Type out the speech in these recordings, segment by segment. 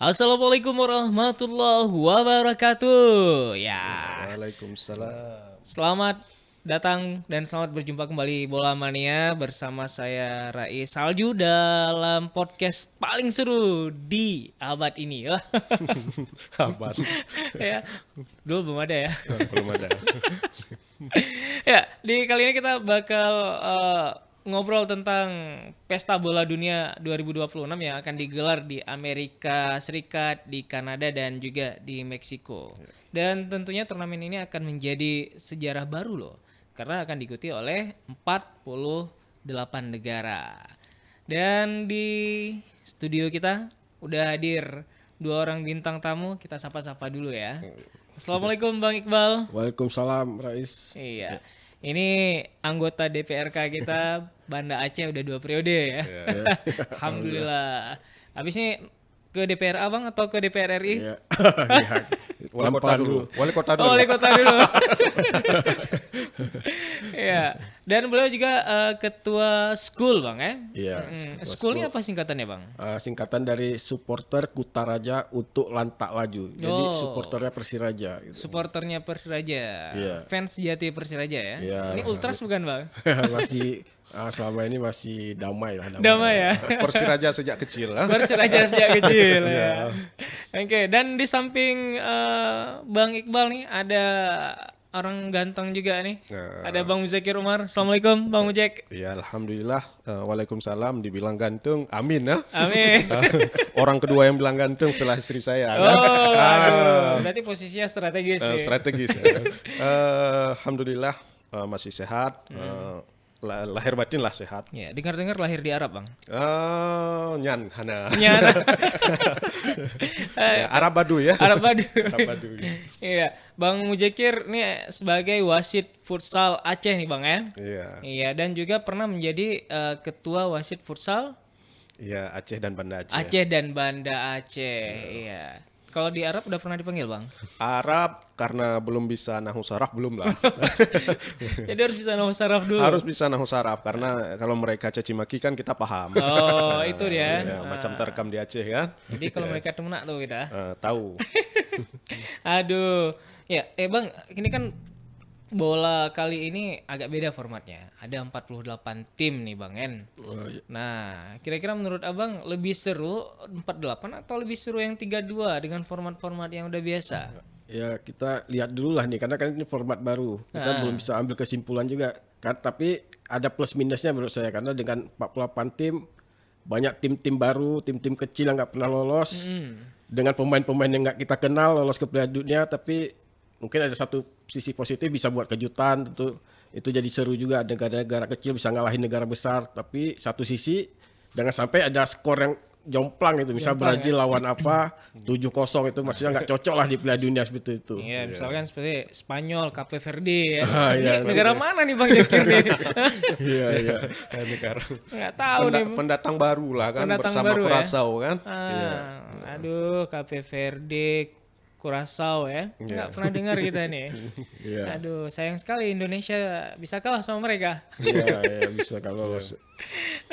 Assalamualaikum warahmatullahi wabarakatuh. Ya, Waalaikumsalam. selamat datang dan selamat berjumpa kembali Bola Mania bersama saya Rais Salju dalam podcast paling seru di abad ini. Wah, Kabar. ya, dulu belum ada ya. Belum ada. Ya, di kali ini kita bakal ngobrol tentang Pesta Bola Dunia 2026 yang akan digelar di Amerika Serikat, di Kanada, dan juga di Meksiko. Dan tentunya turnamen ini akan menjadi sejarah baru loh, karena akan diikuti oleh 48 negara. Dan di studio kita udah hadir dua orang bintang tamu, kita sapa-sapa dulu ya. Assalamualaikum Bang Iqbal. Waalaikumsalam, Rais. Iya. Ini anggota DPRK kita Banda Aceh udah 2 periode ya. Alhamdulillah. Habis ini ke DPR Abang atau ke DPR RI? Iya. Wali kota Pelan-pelan dulu. Wali kota Oh, dulu. wali kota dulu. Iya. Dan beliau juga ketua school, Bang ya? Iya, ketua School ini apa singkatannya, Bang? Singkatan dari supporter Kutaraja untuk Lantak Laju. Jadi Oh. supporternya Persiraja. Gitu. Supporternya Persiraja. Iya. Fans sejati Persiraja ya. Iya. Ini Ultras bukan, Bang? masih selama ini masih damai lah. Damai ya. Persiraja sejak kecil. Persiraja sejak kecil ya. Oke, dan di samping Bang Iqbal nih ada orang ganteng juga nih. Ada Bang Muzakir Umar. Assalamualaikum Bang Muzak. Ya, alhamdulillah. Waalaikumsalam. Dibilang ganteng. Amin ya. Amin. Orang kedua yang bilang ganteng setelah istri saya. Oh, aduh. Berarti posisinya strategis nih. Strategis. Alhamdulillah masih sehat. Lahir batin lah sehat. Ya, dengar-dengar lahir di Arab, Bang. Nyan hana. Nyana. Ya, Arab Badu ya. Arab Badu. Arab Badu. Iya, Bang Muzakir nih sebagai wasit futsal Aceh nih, Bang ya. Iya. Iya, dan juga pernah menjadi ketua wasit futsal Iya, Aceh dan Banda Aceh. Aceh dan Banda Aceh. Iya. Kalau di Arab udah pernah dipanggil, Bang? Arab karena belum bisa nahu saraf belum lah. Jadi harus bisa nahu saraf dulu. Harus bisa nahu saraf karena kalau mereka caci maki kan kita paham. Oh, itu dia. Ya, macam terekam di Aceh kan. Jadi kalau mereka temenak tuh kita. Tahu. Aduh. Ya, Bang, ini kan bola kali ini agak beda formatnya. Ada 48 tim nih, Bang En. Nah, kira-kira menurut Abang lebih seru 48 atau lebih seru yang 32 dengan format-format yang udah biasa? Ya kita lihat dulu lah nih, karena kan ini format baru. Kita belum bisa ambil kesimpulan juga. Kan, tapi ada plus minusnya menurut saya, karena dengan 48 tim, banyak tim-tim baru, tim-tim kecil yang nggak pernah lolos. Dengan pemain-pemain yang nggak kita kenal lolos ke Piala Dunia, tapi mungkin ada satu sisi positif, bisa buat kejutan tentu. Itu jadi seru juga, negara-negara kecil bisa ngalahin negara besar. Tapi satu sisi jangan sampai ada skor yang jomplang itu. Misal Brazil lawan apa 7-0 itu maksudnya nggak cocok lah di Piala Dunia seperti itu. Iya, misalkan seperti Spanyol, Cape Verde ya. Iya, Ini negara mana nih Bang Jakir nih? Iya iya. Negara. Nggak tahu nih. Pendatang baru lah kan Pendatang bersama baru ya? Curaçao kan. Aduh, Cape Verde, Curaçao ya. Nggak pernah dengar kita nih. Iya. Aduh, sayang sekali Indonesia bisa kalah sama mereka. Iya, iya, bisa kalau lolos.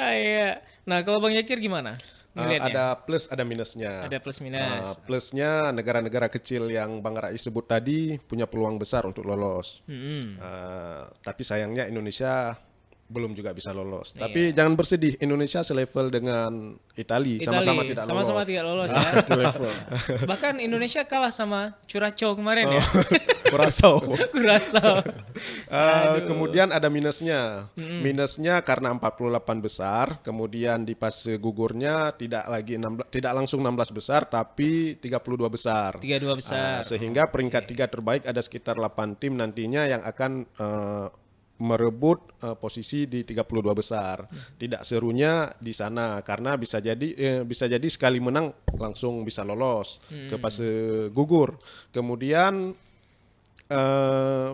Iya. Nah, kalau Bang Jakir gimana? Ngeliatnya? Ada plus ada minusnya. Ada plus minus. Plusnya negara-negara kecil yang Bang Rais sebut tadi punya peluang besar untuk lolos. Tapi sayangnya Indonesia belum juga bisa lolos. Tapi jangan bersedih, Indonesia selevel dengan Italia, sama-sama tidak lolos. Sama-sama tidak lolos ya. Bahkan Indonesia kalah sama Curaçao kemarin ya. Curaçao. Curaçao. Kemudian ada minusnya. Minusnya karena 48 besar, kemudian di fase gugurnya tidak langsung 16 besar tapi 32 besar. 32 besar. Sehingga peringkat 3 terbaik ada sekitar 8 tim nantinya yang akan merebut posisi di 32 besar. Tidak serunya di sana karena bisa jadi sekali menang langsung bisa lolos ke fase gugur. Kemudian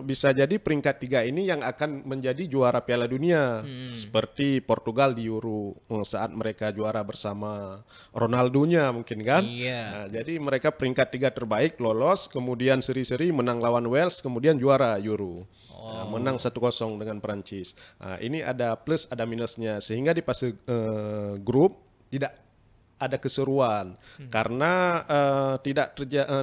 bisa jadi peringkat 3 ini yang akan menjadi juara Piala Dunia seperti Portugal di Euro saat mereka juara bersama Ronaldonya mungkin kan. Iya. Nah, jadi mereka peringkat 3 terbaik lolos, kemudian seri-seri menang lawan Wales, kemudian juara Euro. Nah, menang 1-0 dengan Perancis. Nah, ini ada plus ada minusnya sehingga di fase grup tidak ada keseruan karena tidak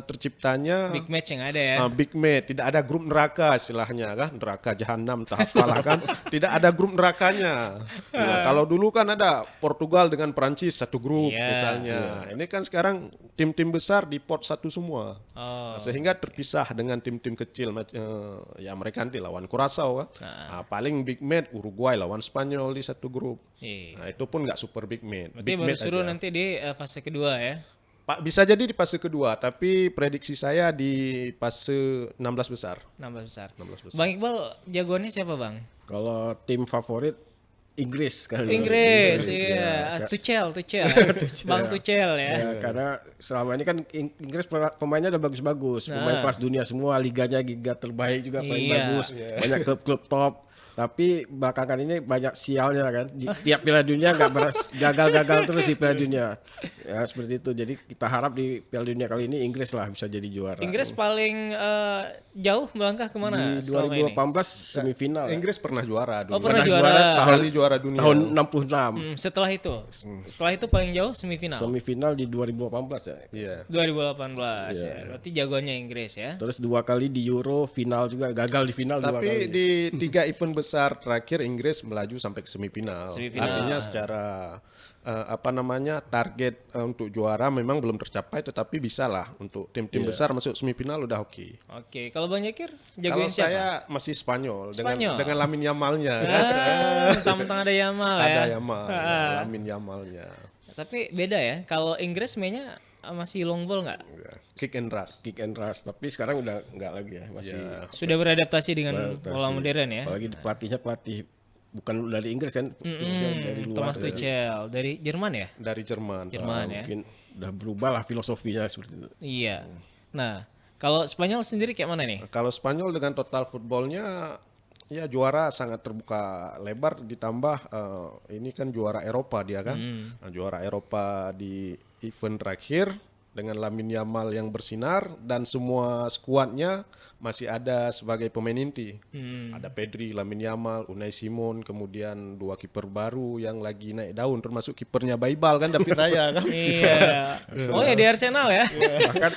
terciptanya Big match yang ada ya. big match, tidak ada grup neraka istilahnya kan, neraka jahanam tahap apalah kan, tidak ada grup nerakanya. Ya, kalau dulu kan ada Portugal dengan Prancis satu grup Iya. misalnya, ini kan sekarang tim-tim besar di pot satu semua. Oh. Sehingga terpisah dengan tim-tim kecil, ya mereka nanti lawan Curaçao kan. Paling big match Uruguay lawan Spanyol di satu grup. Iya. Nah, itu pun nggak super big match. Berarti Big baru match suruh aja. nanti di fase kedua ya. Pak, bisa jadi di fase kedua, tapi prediksi saya di fase 16 besar. 16 besar. 16 besar. Bang Iqbal jagoannya siapa bang? Kalau tim favorit Inggris kali. Inggris, ya. iya. Tuchel. Bang Tuchel ya. Ya, karena selama ini kan Inggris pemainnya udah bagus-bagus, pemain kelas dunia semua, liganya giga terbaik juga paling Iya. bagus, banyak klub-klub top. Tapi belakangan ini banyak sialnya kan. Di tiap Piala Dunia gagal-gagal terus di Piala Dunia. Ya seperti itu. Jadi kita harap di Piala Dunia kali ini Inggris lah bisa jadi juara. Inggris paling jauh melangkah kemana Di selama ini? 2018 semifinal. Inggris pernah juara dulu. Oh, pernah juara. Sekali juara dunia. Tahun 66. Setelah itu paling jauh semifinal. Semifinal di 2018 ya. Iya. 2018 ya. Berarti jagoannya Inggris ya. Terus 2 kali di Euro final juga gagal di final 2 kali. Tapi di 3 event besar terakhir Inggris melaju sampai ke semifinal. Semifinal. Artinya secara target untuk juara memang belum tercapai, tetapi bisa lah untuk tim-tim besar masuk semifinal udah oke. Oke, kalau Bang Jakir Kalau jagoin siapa? saya masih Spanyol, Spanyol? dengan Lamine Yamalnya. Mentang-mentang ada Yamal ya. Ada Yamal, Lamine Yamalnya. Tapi beda ya. Kalau Inggris mainnya masih long ball nggak? Kick and rush. Kick and rush. Tapi sekarang udah enggak lagi ya, masih Sudah beradaptasi dengan pola modern ya. apalagi pelatihnya pelatih bukan dari Inggris kan, dari luar. Thomas Tuchel dari Jerman ya? Dari Jerman. Jerman ya. Mungkin udah berubah lah filosofinya seperti itu. Iya. Nah, kalau Spanyol sendiri kayak mana nih? Kalau Spanyol dengan total footballnya ya juara sangat terbuka lebar, ditambah ini kan juara Eropa dia kan. Nah, juara Eropa di event terakhir dengan Lamine Yamal yang bersinar dan semua skuadnya masih ada sebagai pemain inti. Ada Pedri, Lamine Yamal, Unai Simon, kemudian 2 kiper baru yang lagi naik daun termasuk kipernya Baibal kan, David Raya kan. Iya. Oh ya di Arsenal ya.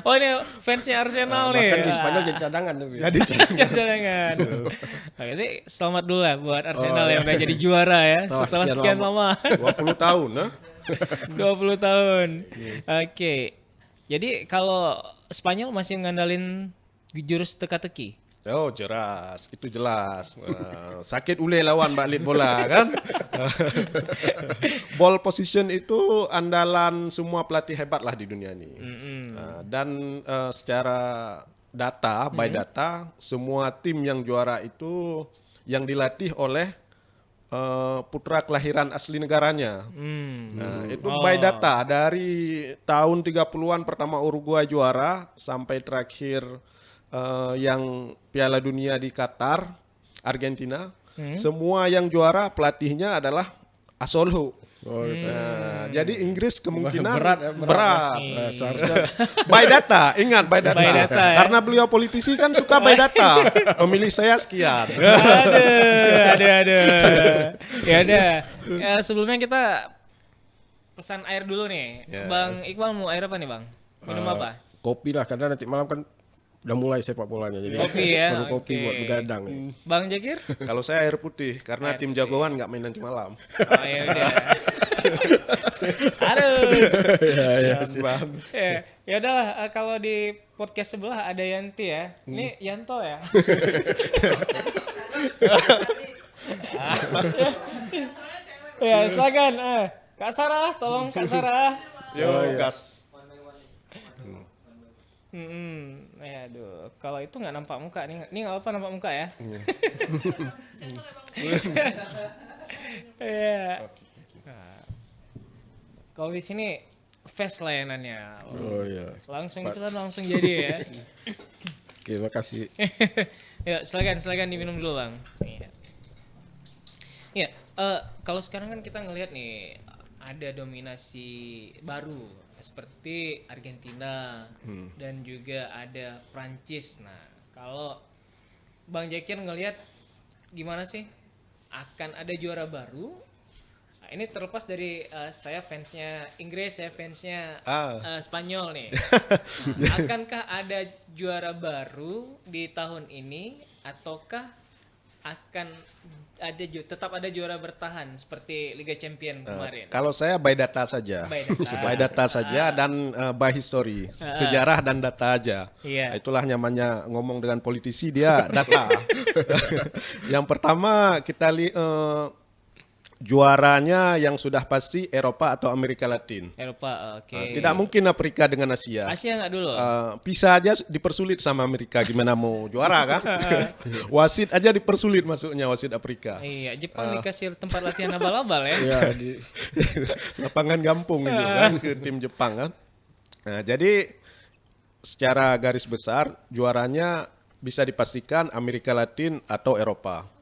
Oh ini fansnya Arsenal nih. Bahkan di Spanyol jadi cadangan tapi. Jadi Jangan. Jadi selamat dulu lah buat Arsenal yang udah jadi juara ya setelah sekian lama. 20 tahun, nah. 20 tahun. Oke. Jadi kalau Spanyol masih mengandalin jurus teka-teki. Oh jelas, itu jelas. Sakit ule lawan balik bola kan. Ball position itu andalan semua pelatih hebat lah di dunia ini. Dan secara data, by data, semua tim yang juara itu yang dilatih oleh putra kelahiran asli negaranya. Nah, itu by data dari tahun 30-an pertama Uruguay juara sampai terakhir yang Piala Dunia di Qatar, Argentina, semua yang juara pelatihnya adalah Asolhu. Nah, jadi Inggris kemungkinan berat. Seharusnya By data, ingat by data. By data, ya. Karena beliau politisi kan suka by data. Pemilih saya sekian. Ada. Ya udah. Ya, sebelumnya kita pesan air dulu nih. Ya. Bang Iqbal mau air apa nih, Bang? Minum apa? kopi lah karena nanti malam kan udah mulai sepak bolanya jadi Kopi ya, perlu kopi oke. buat begadang. Bang Jakir? Kalau saya air putih karena tim jagoan nggak main nanti malam. Oh ya udah. Aduh. Ya udahlah, kalau di podcast sebelah ada Yanti ya. Ini Yanto ya. Ya, silakan. Kak Sarah, tolong Kak Sarah. Yo, gas. Ya, aduh, kalau itu nggak nampak muka nih, nggak apa nampak muka ya. Iya. Nah, kalau di sini fast layanannya, Oh iya. langsung dipesan langsung jadi ya. Oke, makasih. Ya, silakan diminum dulu bang. Iya. Ya, kalau sekarang kan kita ngelihat nih ada dominasi baru seperti Argentina dan juga ada Prancis. Nah, kalau Bang Jakir ngelihat gimana sih? Akan ada juara baru Ini terlepas dari saya fansnya Inggris, saya fansnya Spanyol nih. Nah, akankah ada juara baru di tahun ini ataukah akan ada tetap ada juara bertahan seperti Liga Champion kemarin? Kalau saya by data saja, By data. by data saja dan by history, sejarah dan data aja. Iya. Nah, itulah nyamannya ngomong dengan politisi, dia data. Yang pertama kita juaranya yang sudah pasti Eropa atau Amerika Latin. Eropa, oke. Tidak mungkin Afrika dengan Asia. Asia nggak dulu? Bisa aja dipersulit sama Amerika, gimana mau juara kan? Wasit aja dipersulit masuknya, wasit Afrika. Iya, Jepang dikasih tempat latihan abal-abal ya. Ya, di Lapangan gampung itu kan ke tim Jepang kan. Nah, jadi secara garis besar juaranya bisa dipastikan Amerika Latin atau Eropa.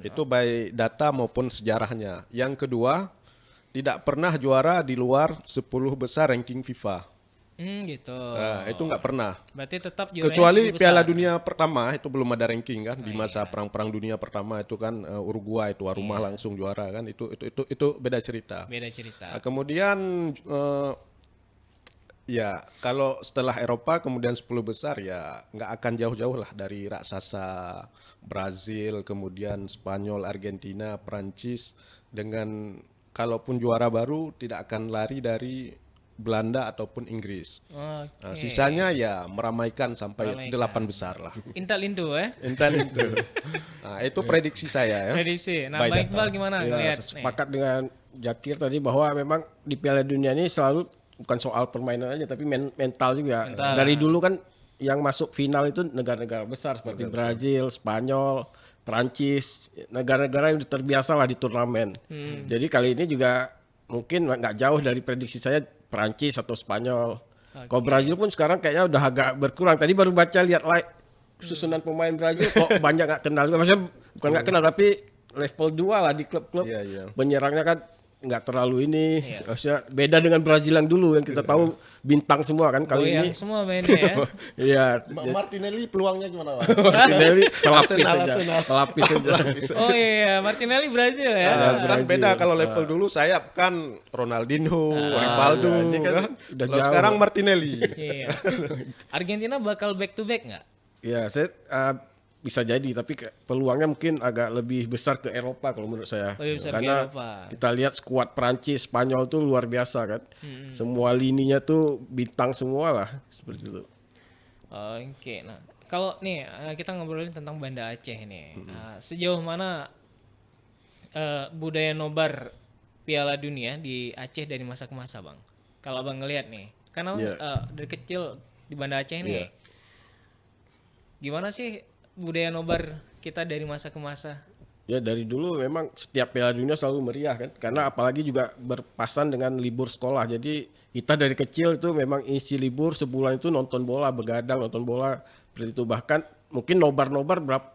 Itu by data maupun sejarahnya. Yang kedua, tidak pernah juara di luar 10 besar ranking FIFA. Gitu. Nah, itu nggak pernah. Berarti tetap juaranya Kecuali 10 Piala besar. Dunia pertama itu belum ada ranking kan di masa perang-perang dunia pertama itu kan Uruguay tuan rumah langsung juara kan itu beda cerita. Beda cerita. Nah, kemudian ya kalau setelah Eropa kemudian 10 besar ya nggak akan jauh-jauh lah dari raksasa Brazil, kemudian Spanyol, Argentina, Prancis dengan kalaupun juara baru tidak akan lari dari Belanda ataupun Inggris. Oke. Nah, sisanya ya meramaikan sampai 8 besar lah. Intel Indo ya. Intel itu. Nah, itu prediksi saya ya. Prediksi. Nah, By Bang data. Iqbal gimana ya, ngeliat? sepakat dengan Jakir tadi bahwa memang di Piala Dunia ini selalu bukan soal permainan aja tapi mental juga. Mental. Dari dulu kan yang masuk final itu negara-negara besar seperti Brazil, Spanyol, Prancis, negara-negara yang terbiasa lah di turnamen. Jadi kali ini juga mungkin nggak jauh dari prediksi saya Prancis atau Spanyol. Kalau Brazil pun sekarang kayaknya udah agak berkurang. Tadi baru baca lihat susunan pemain Brazil kok banyak nggak kenal juga. Maksudnya bukan nggak kenal tapi level 2 lah di klub-klub. Iya, iya. Penyerangnya kan nggak terlalu ini. Maksudnya beda dengan Brazil yang dulu yang kita tahu bintang semua kan kali Goyang ini. semua mainnya ya. Iya. Martinelli peluangnya gimana, Pak? Martinelli pelapis Arsenal, saja. Arsenal. Pelapis saja. Oh iya, Martinelli Brazil ya. Kan Brazil. beda kalau level dulu sayap kan Ronaldinho, Rivaldo iya, dia kan kan. udah Kalau jauh. sekarang Martinelli. Iya. Argentina bakal back to back nggak? Ya, saya bisa jadi tapi peluangnya mungkin agak lebih besar ke Eropa kalau menurut saya. Lebih besar ke Karena Eropa. kita lihat skuad Prancis, Spanyol tuh luar biasa kan. Semua lininya tuh bintang semua lah seperti itu. Oke, nah kalau nih kita ngobrolin tentang Banda Aceh nih, sejauh mana budaya nobar Piala Dunia di Aceh dari masa ke masa, Bang? Kalau Bang ngelihat nih, karena Iya. dari kecil di Banda Aceh nih, Iya. gimana sih budaya nobar kita dari masa ke masa? Ya dari dulu memang setiap Piala Dunia selalu meriah kan. Karena apalagi juga berpasan dengan libur sekolah. Jadi kita dari kecil itu memang isi libur sebulan itu nonton bola, begadang nonton bola seperti itu. Bahkan mungkin nobar-nobar berapa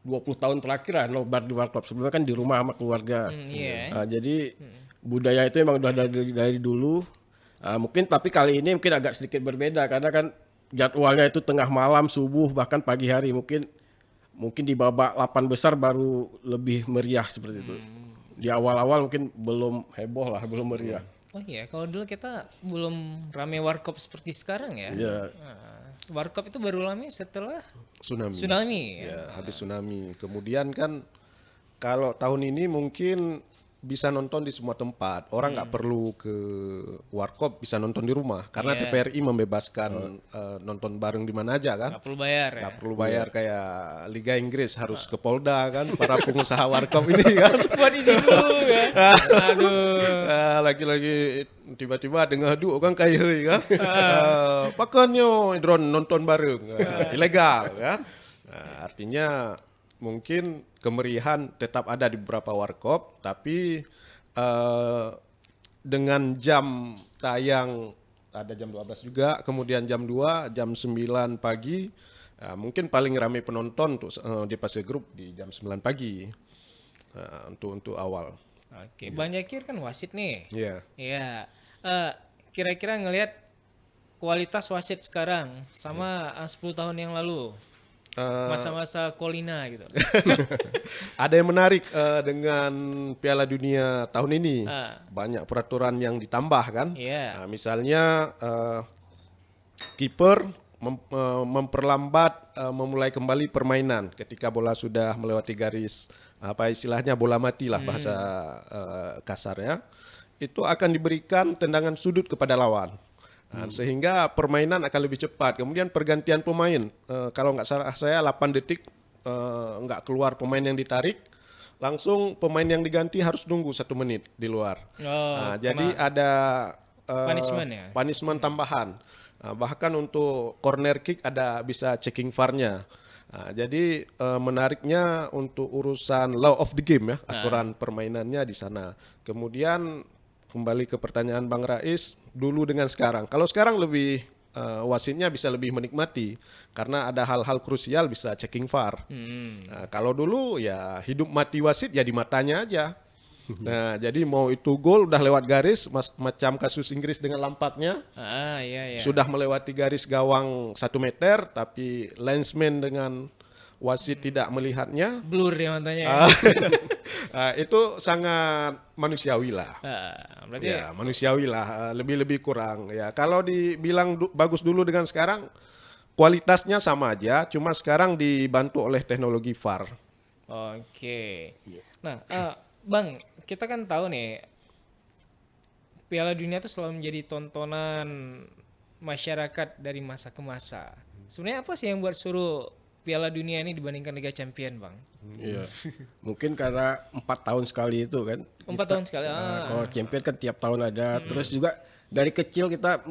20 tahun terakhir lah nobar di warkop. Sebelumnya kan di rumah sama keluarga. Iya. Nah, jadi budaya itu memang udah dari dulu. Mungkin tapi kali ini mungkin agak sedikit berbeda karena kan jadwalnya itu tengah malam, subuh, bahkan pagi hari. Mungkin di babak 8 besar baru lebih meriah seperti itu. Di awal-awal mungkin belum heboh lah, belum meriah. Oh iya, kalau dulu kita belum rame warkop seperti sekarang ya. Iya. Warkop itu baru rame setelah Tsunami. tsunami. Ya, habis tsunami. Kemudian kan kalau tahun ini mungkin bisa nonton di semua tempat. Orang nggak perlu ke warkop, bisa nonton di rumah karena Iya. TVRI membebaskan nonton bareng di mana aja kan. Nggak perlu bayar ya. Nggak perlu bayar kayak Liga Inggris harus ke Polda kan para pengusaha warkop ini kan. Buat izin dulu ya. Aduh. Lagi-lagi tiba-tiba dengar duo kan kayak kan. Pakannya drone nonton bareng. Ilegal kan. Nah, artinya mungkin kemerihan tetap ada di beberapa warkop tapi dengan jam tayang ada jam 12 juga, kemudian jam 2, jam 9 pagi mungkin paling ramai penonton untuk di fase grup di jam 9 pagi untuk awal. Oke, Bang Jakir kan wasit nih. Iya. Iya. Kira-kira ngelihat kualitas wasit sekarang sama 10 tahun yang lalu. Masa-masa Kolina gitu. Ada yang menarik dengan Piala Dunia tahun ini. Ah. Banyak peraturan yang ditambah kan. Iya. Nah, misalnya kiper memperlambat memulai kembali permainan ketika bola sudah melewati garis apa istilahnya bola mati lah bahasa kasarnya. Itu akan diberikan tendangan sudut kepada lawan. Nah, sehingga permainan akan lebih cepat. Kemudian pergantian pemain, kalau nggak salah saya 8 detik nggak keluar pemain yang ditarik, langsung pemain yang diganti harus nunggu 1 menit di luar. Oh, Nah, jadi ada punishment ya? punishment tambahan. Nah, bahkan untuk corner kick ada bisa checking VAR-nya. Nah, jadi menariknya untuk urusan law of the game ya, aturan permainannya di sana. Kemudian kembali ke pertanyaan Bang Rais, dulu dengan sekarang. Kalau sekarang lebih wasitnya bisa lebih menikmati karena ada hal-hal krusial bisa checking VAR. Nah, kalau dulu ya hidup mati wasit ya di matanya aja. Nah, jadi mau itu gol udah lewat garis macam kasus Inggris dengan Lampardnya. Iya. Sudah melewati garis gawang 1 meter tapi linesman dengan wasit tidak melihatnya. Blur ya matanya ya. Itu sangat manusiawi lah. Berarti Ya, manusiawi lah, lebih-lebih kurang. Ya, kalau dibilang bagus dulu dengan sekarang, kualitasnya sama aja, cuma sekarang dibantu oleh teknologi VAR. Oke. Nah, Bang, kita kan tahu nih Piala Dunia itu selalu menjadi tontonan masyarakat dari masa ke masa. Sebenarnya apa sih yang buat suruh Piala Dunia ini dibandingkan Liga Champion, Bang? Iya. Mungkin karena 4 tahun sekali itu kan. 4 tahun sekali. Kalau champion kan tiap tahun ada. Terus juga dari kecil kita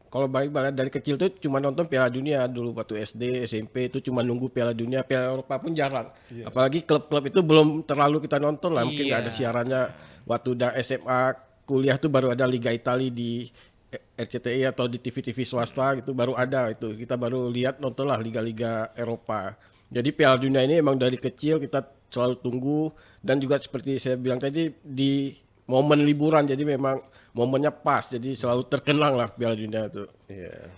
kalau baik-baik dari kecil tuh cuma nonton Piala Dunia dulu waktu SD, SMP itu cuma nunggu Piala Dunia, Piala Eropa pun jarang. Apalagi klub-klub itu belum terlalu kita nonton lah, mungkin nggak ada siarannya. Waktu udah SMA, kuliah tuh baru ada Liga Italia di RCTI atau di TV-TV swasta gitu baru ada itu. Kita baru lihat nonton lah liga-liga Eropa. Jadi Piala Dunia ini emang dari kecil kita selalu tunggu dan juga seperti saya bilang tadi di momen liburan jadi memang momennya pas jadi selalu terkenang lah Piala Dunia itu. Iya.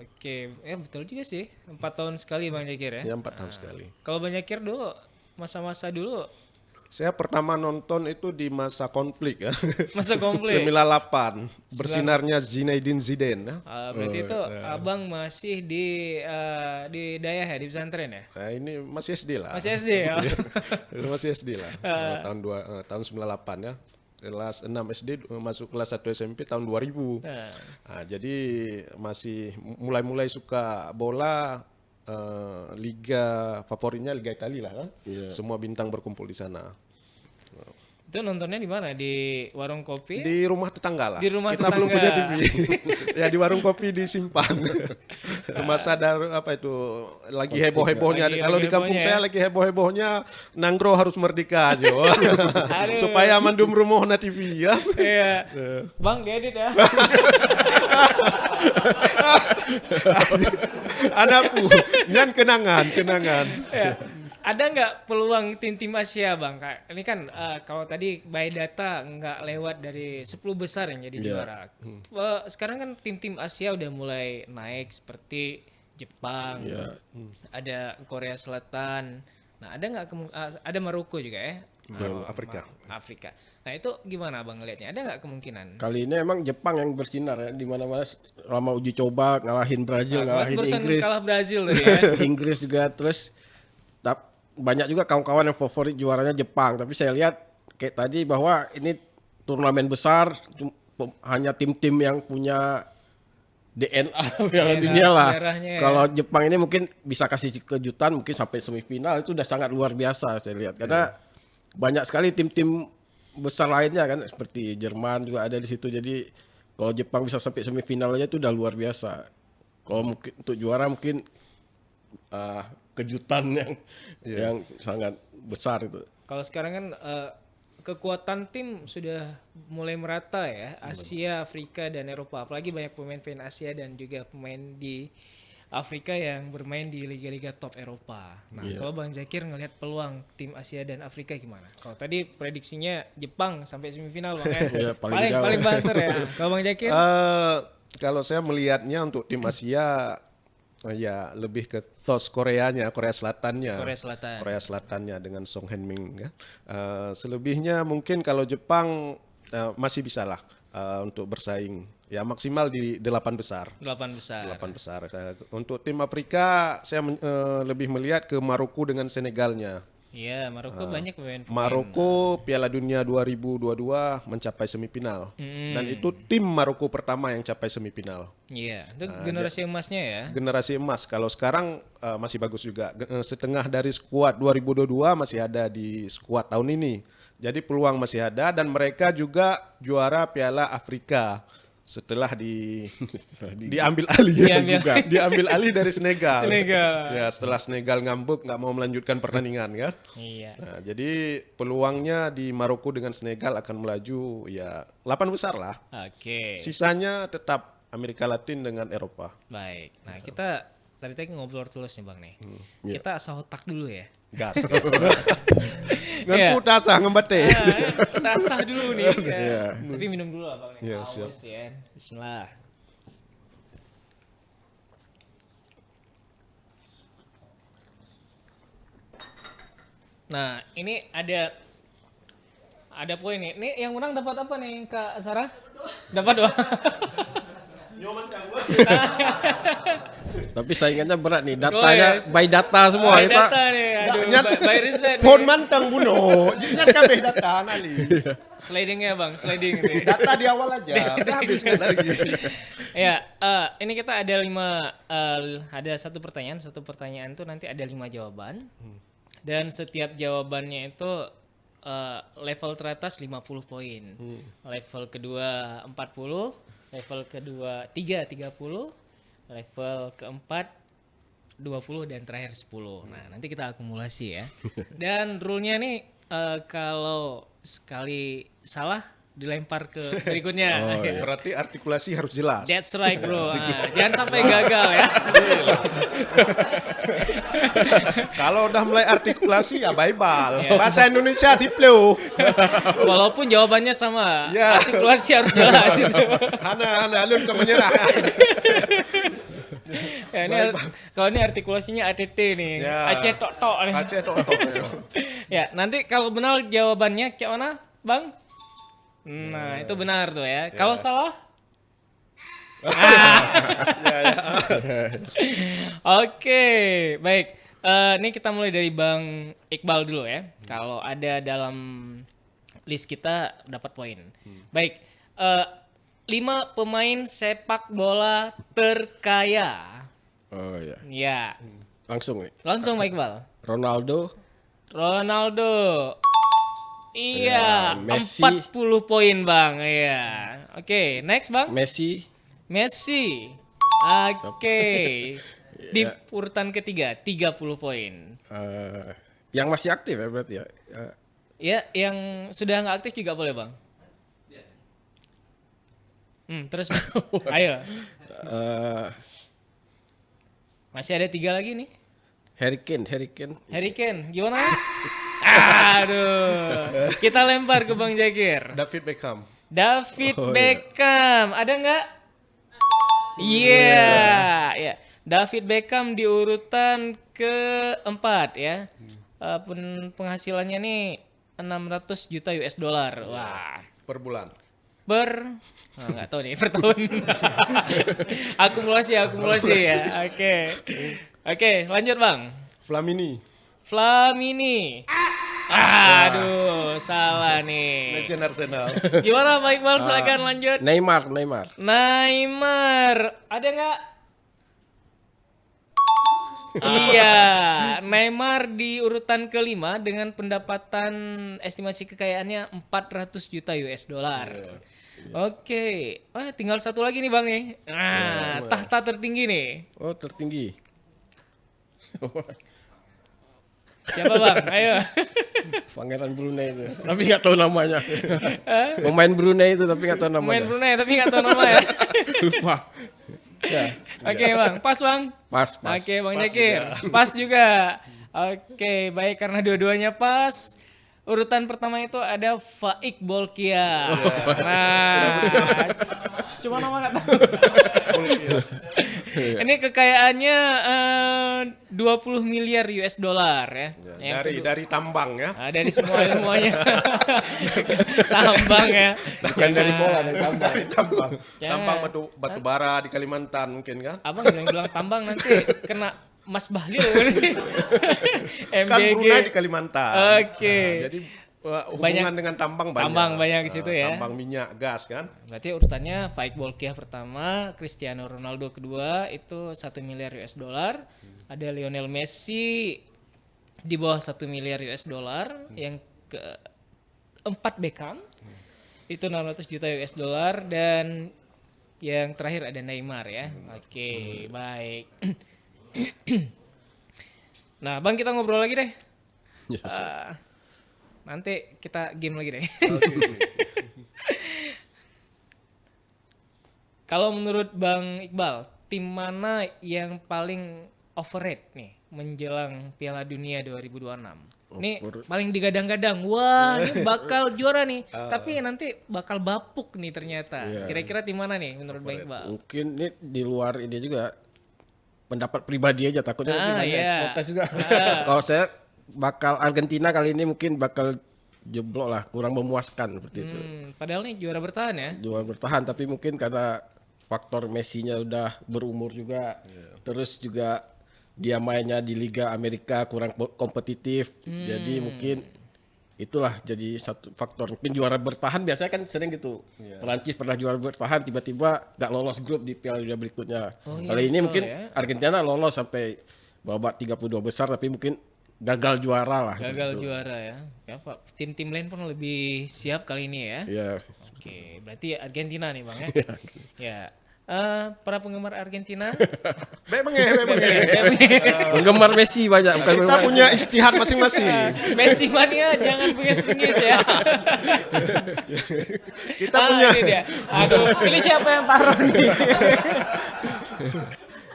Oke, betul juga sih. 4 tahun sekali Bang Jakir ya. Ya, 4 tahun sekali. Kalau Bang Jakir dulu masa-masa dulu Saya pertama nonton itu di masa konflik ya. masa konflik. 98, bersinarnya Zinedine Zidane ya. Berarti itu Abang masih di dayah ya, di pesantren ya? Nah, ini masih SD lah. Masih SD ya. Masih SD lah. Tahun 98 ya. Kelas 6 SD masuk kelas 1 SMP tahun 2000. Nah, jadi masih mulai-mulai suka bola. Liga favoritnya Liga Italia lah kan. Semua bintang berkumpul di sana. Itu nontonnya di mana? Di warung kopi? Di rumah tetangga lah. Di rumah Kita belum tetangga. punya TV. Ya di warung kopi di Simpang. Masa apa itu lagi heboh-hebohnya. Lagi Kalau di kampung hebohnya saya ya. lagi heboh-hebohnya Nanggro harus merdeka aja. Supaya mandum rumah na TV ya. Iya. Bang, diedit ya. Anakku, nyan kenangan. Ya. Ada nggak peluang tim-tim Asia Bang? Ini kan kalau tadi by data nggak lewat dari 10 besar yang jadi juara. Sekarang kan tim-tim Asia udah mulai naik seperti Jepang, ada Korea Selatan. Nah ada nggak ada Maroko juga ya? Afrika. Nah itu gimana Bang ngelihatnya? Ada nggak kemungkinan? Kali ini emang Jepang yang bersinar ya di mana-mana lama uji coba ngalahin Brazil, ngalahin Barusan Inggris. kalah Brazil tadi ya. Inggris juga terus banyak juga kawan-kawan yang favorit juaranya Jepang tapi saya lihat kayak tadi bahwa ini turnamen besar hanya tim-tim yang punya DNA Piala Dunia lah. sejarahnya ya. Kalau Jepang ini mungkin bisa kasih kejutan mungkin sampai semifinal itu udah sangat luar biasa saya lihat karena banyak sekali tim-tim besar lainnya kan seperti Jerman juga ada di situ jadi kalau Jepang bisa sampai semifinal aja itu udah luar biasa. Kalau mungkin untuk juara mungkin kejutan yang sangat besar itu. Kalau sekarang kan kekuatan tim sudah mulai merata ya, Asia, Afrika dan Eropa. Apalagi banyak pemain-pemain Asia dan juga pemain di Afrika yang bermain di liga-liga top Eropa. Nah, kalau Bang Zakir ngelihat peluang tim Asia dan Afrika gimana? Kalau tadi prediksinya Jepang sampai semifinal Bang ya. paling banter ya. Kalau Bang Zakir? Kalau saya melihatnya untuk tim Asia Ya lebih ke South Koreanya, Korea Selatannya. Korea Selatan. Korea Selatannya dengan Song Heung-min ya. Selebihnya mungkin kalau Jepang masih bisa lah untuk bersaing. Ya maksimal di 8 besar. 8 besar. 8 besar. Untuk tim Afrika saya lebih melihat ke Maroko dengan Senegalnya. Iya, Maroko banyak pemain-pemain. Maroko Piala Dunia 2022 mencapai semifinal. Dan itu tim Maroko pertama yang capai semifinal. Iya, itu generasi emasnya ya. Generasi emas. Kalau sekarang masih bagus juga. Setengah dari skuad 2022 masih ada di skuad tahun ini. Jadi peluang masih ada dan mereka juga juara Piala Afrika setelah diambil alih diambil alih dari Senegal. Ya, setelah Senegal ngambek nggak mau melanjutkan pertandingan kan. Iya. Nah, jadi peluangnya di Maroko dengan Senegal akan melaju ya 8 besar lah. Oke. Sisanya tetap Amerika Latin dengan Eropa. Baik. Nah, kita tadi ngobrol terus nih Bang nih. Kita asah otak dulu ya. Gas. Ngan putar sah ngembate. Kita asah dulu nih. Tapi minum dulu Bang nih. Iya, siap. Ya. Bismillah. Nah, ini ada poin nih. Ini yang menang dapat apa nih Kak Sarah? Dapat 2. Tapi saingannya berat nih, datanya by data semua. By data nih, aduh, by riset. Pohon mantang bunuh, nyat kabeh data nali. Slidingnya Bang, sliding nih. Data di awal aja, udah habis kan lagi. Ya, ini kita ada 5, ada satu pertanyaan tuh nanti ada 5 jawaban. Dan setiap jawabannya itu level teratas 50 poin. Level kedua 40, level kedua 30, level keempat 20 dan terakhir 10. Nah, nanti kita akumulasi ya. Dan rule-nya nih kalau sekali salah dilempar ke berikutnya. Berarti artikulasi harus jelas. That's right bro. Jangan sampai gagal ya. Kalau udah mulai artikulasi ya bye-bye. Bahasa Indonesia tipleu. Walaupun jawabannya sama, Ya. artikulasi harus jelas. Hana alun ke menyerah. Ya, ini kalau ini artikulasinya ATT nih. Ya. Aceh tok-tok nih. Aceh tok. Ya, nanti kalau benar jawabannya kayak mana, Bang? Nah, itu benar tuh ya. Kalau salah? Oke, baik. Ini kita mulai dari Bang Iqbal dulu ya. Kalau ada dalam list kita dapat poin. Baik. 5 pemain sepak bola terkaya. Oh iya. Ya. Langsung nih. Langsung Bang Iqbal. Ronaldo. Iya, Messi. 40 poin Bang. Iya. Oke, next Bang. Messi. Oke. Di urutan ketiga 30 poin. Yang masih aktif ya berarti ya. Ya, yang sudah nggak aktif juga boleh Bang. Terus ayo. Masih ada 3 lagi nih. Harry Kane. Gimana? Aduh. Kita lempar ke Bang Jakir. David Beckham. Beckham. Ada nggak? Iya. Ya. David Beckham di urutan keempat ya. Penghasilannya nih 600 juta US dollar. Wah. Per bulan. Nggak tahu nih per tahun. akumulasi ya. Oke, lanjut Bang. Flamini. Aduh, salah nih. Legend Arsenal. Gimana Pak Iqbal? Silakan lanjut. Neymar. Ada nggak? Iya, Neymar di urutan kelima dengan pendapatan estimasi kekayaannya 400 juta US dollar. Oke, tinggal satu lagi nih Bang nih. Tahta tertinggi nih. Oh, tertinggi. Siapa Bang? Ayo. Pangeran Brunei itu. Tapi nggak tahu namanya. Pemain Brunei itu tapi nggak tahu namanya. Pemain Brunei tapi nggak tahu nama ya. Lupa. Ya. Oke Bang, pas Bang. Pas. Oke Bang Jakir, pas juga. Oke, baik karena dua-duanya pas. Urutan pertama itu ada Faik Bolkiah. Nah, cuma nama nggak tahu. Ini kekayaannya 20 miliar US dollar ya. Dari tambang ya. Dari semuanya. Tambang ya. Bukan dari bola, dari tambang. Dari tambang. Jangan. Tambang batu bara di Kalimantan mungkin kan. Abang jangan bilang tambang nanti kena Mas Bahlil nih. Kan MBG. Brunei di Kalimantan. Oke. Nah, jadi hubungan dengan tambang banyak. Tambang banyak di situ ya. Tambang minyak, gas kan. Berarti urutannya Faik Bolkiah pertama, Cristiano Ronaldo kedua, itu 1 miliar US dollar. Ada Lionel Messi di bawah 1 miliar US dollar. Yang keempat Beckham, itu 600 juta US dollar. Dan yang terakhir ada Neymar ya. Oke, baik. Nah, Bang, kita ngobrol lagi deh. Nanti kita game lagi deh. Kalau menurut Bang Iqbal, tim mana yang paling overrated nih menjelang Piala Dunia 2026? Nih paling digadang-gadang, wah ini bakal juara nih. Tapi nanti bakal bapuk nih ternyata. Kira-kira tim mana nih menurut Bang Iqbal? Mungkin ini di luar ini juga pendapat pribadi aja, takutnya nanti banyak protes juga. Kalau saya bakal Argentina kali ini mungkin bakal jeblok lah, kurang memuaskan seperti itu. Padahal nih juara bertahan ya. Juara bertahan, tapi mungkin karena faktor Messi-nya udah berumur juga, terus juga dia mainnya di Liga Amerika kurang kompetitif, jadi mungkin itulah jadi satu faktor. Mungkin juara bertahan biasanya kan sering gitu. Perancis pernah juara bertahan, tiba-tiba nggak lolos grup di Piala Dunia berikutnya. Kali ini mungkin Argentina lolos sampai babak 32 besar, tapi mungkin gagal juara lah. Gagal juara ya. Ya Pak, tim-tim lain pun lebih siap kali ini ya. Iya. Oke, berarti Argentina nih Bang ya. Ya. Para penggemar Argentina. Penggemar Messi banyak, bukan Kita punya istihad masing-masing. Messi mania jangan bengis-bengis ya. Kita punya Ini dia. Aduh, pilih siapa yang taruh nih.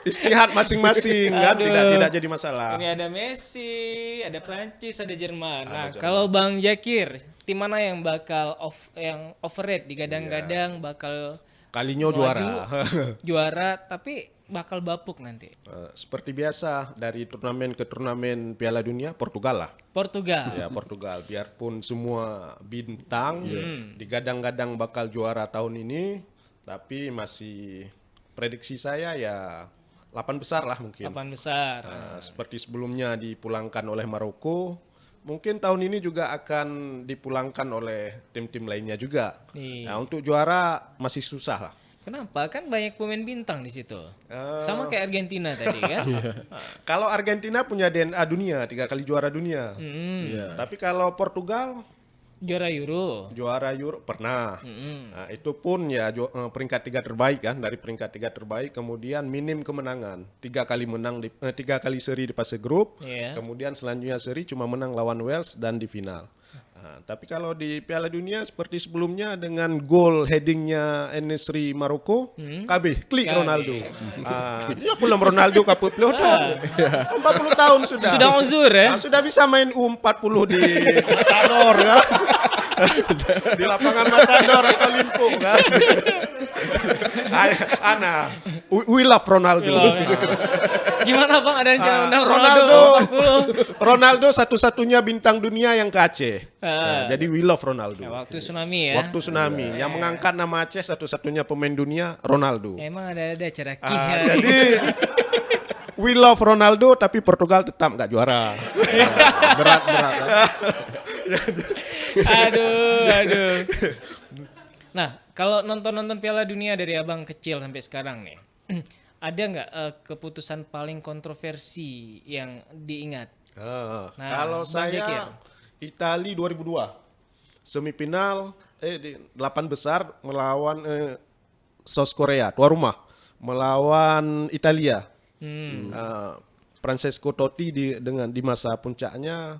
istihad masing-masing kan, Aduh. tidak jadi masalah. Ini ada Messi, ada Prancis, ada Jerman. Nah, kalau Bang Jakir, tim mana yang bakal yang overrated digadang-gadang bakal Kalinya juara tapi bakal bapuk nanti? Seperti biasa dari turnamen ke turnamen Piala Dunia, Portugal lah. Portugal. Ya Portugal, biarpun semua bintang digadang-gadang bakal juara tahun ini, tapi masih prediksi saya ya 8 besar lah mungkin. 8 besar. Seperti sebelumnya dipulangkan oleh Maroko, mungkin tahun ini juga akan dipulangkan oleh tim-tim lainnya juga. Nah, untuk juara masih susah lah. Kenapa? Kan banyak pemain bintang di situ. Sama kayak Argentina tadi kan. Kalau Argentina punya DNA dunia, 3 kali juara dunia. Tapi kalau Portugal Juara Euro pernah. Nah, itu pun ya peringkat 3 terbaik kan, dari peringkat 3 terbaik, kemudian minim kemenangan. 3 kali menang 3 kali seri di fase grup. Kemudian selanjutnya seri cuma menang lawan Wales dan di final. Nah, tapi kalau di Piala Dunia seperti sebelumnya dengan gol headingnya En-Nesyri Maroko, KB klik Ronaldo. Ya belum Ronaldo kaput pelotong. 40 tahun sudah. Sudah uzur ya. Nah, sudah bisa main U40 di Matador kan. Di lapangan Matador atau Limpung kan. Ana, we love Ronaldo. Gimana Bang, ada rencana undang Ronaldo satu-satunya bintang dunia yang ke Aceh. Nah, jadi we love Ronaldo. Waktu tsunami ya. Waktu tsunami yang mengangkat nama Aceh satu-satunya pemain dunia Ronaldo. Emang ada acara Jadi we love Ronaldo tapi Portugal tetap nggak juara. Berat. Aduh. Nah, kalau nonton Piala Dunia dari Abang kecil sampai sekarang nih, ada nggak keputusan paling kontroversi yang diingat? Kalau saya Italia 2002 semifinal di 8 besar melawan South Korea, tuan rumah melawan Italia. Francesco Totti di masa puncaknya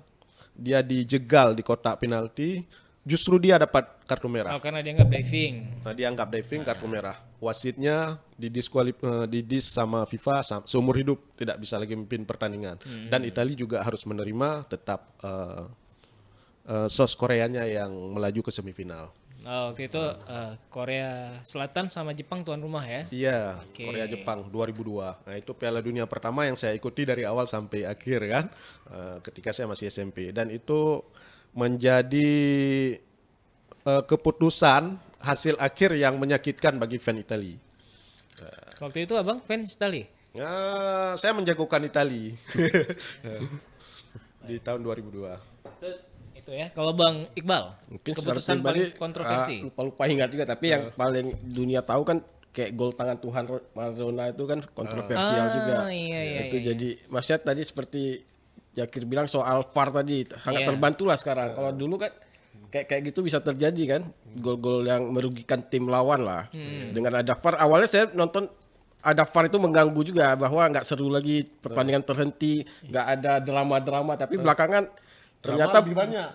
dia dijegal di kotak penalti, justru dia dapat kartu merah. Oh, karena dianggap diving. Nah, dianggap diving, kartu merah. Wasitnya didis sama FIFA seumur hidup, tidak bisa lagi memimpin pertandingan. Dan Italia juga harus menerima tetap South Koreanya yang melaju ke semifinal. Waktu itu Korea Selatan sama Jepang tuan rumah ya. Iya, Oke. Korea Jepang 2002. Nah, itu Piala Dunia pertama yang saya ikuti dari awal sampai akhir kan, ketika saya masih SMP. Dan itu menjadi keputusan hasil akhir yang menyakitkan bagi fan Italia. Waktu itu abang fans Itali. Saya menjagokan Italia di tahun 2002. Itu ya. Kalau Bang Iqbal, Mungkin keputusan paling kontroversi. lupa ingat juga, tapi yang paling dunia tahu kan kayak gol tangan Tuhan Maradona itu kan kontroversial juga. Iya, Itu jadi maksudnya tadi seperti Jakir bilang soal VAR tadi sangat Iya. terbantu lah sekarang. Kalau dulu kan kayak gitu bisa terjadi kan, gol-gol yang merugikan tim lawan lah. Dengan ada VAR, awalnya saya nonton ada VAR itu mengganggu juga bahwa nggak seru lagi, pertandingan terhenti, nggak ada drama-drama. Tapi belakangan ternyata lebih banyak.